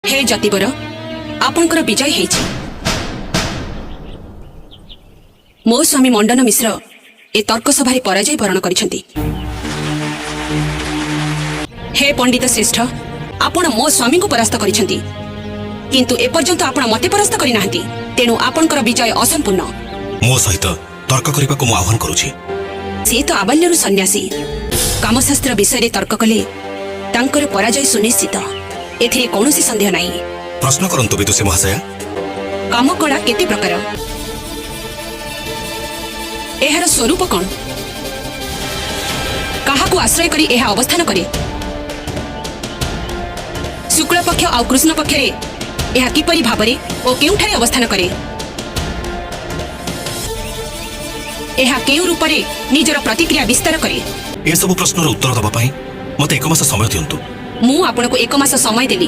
हे जतिवर आपणकर विजय हेछि। मो स्वामी मंडन मिश्र ए तर्क सभारे पराजय वरण करिसेंती। हे पंडित श्रेष्ठ आपण मो स्वामी को परास्त करिसेंती, किंतु एपर्यंत आपण मते परास्त करि नाहंती, तेणु आपणकर विजय असंपूर्ण। मो सहित तर्क करिबा को मो आह्वान करूछि। से तो आबाल्यरु सन्यासी, कामशास्त्र विषय रे तर्क कले तांकर पराजय सुनिश्चित, एथिरे कौनसी संदेह नाही। प्रश्न करंतु विदुषी महाशय। काम कला केते प्रकार, एहार स्वरूप कौन, काहाकु आश्रय करी एहा अवस्थान करे, शुक्ल पक्ष आ कृष्ण पक्ष रे एहा किपरि भाबरे ओ केउठारे अवस्थान करे, एहा केउ रूप रे निजर प्रतिक्रिया विस्तार करे। ए सब प्रश्नर उत्तर दबा पई मते 1 मास समय दियंतु। मु आपनको 1 मास समय देली।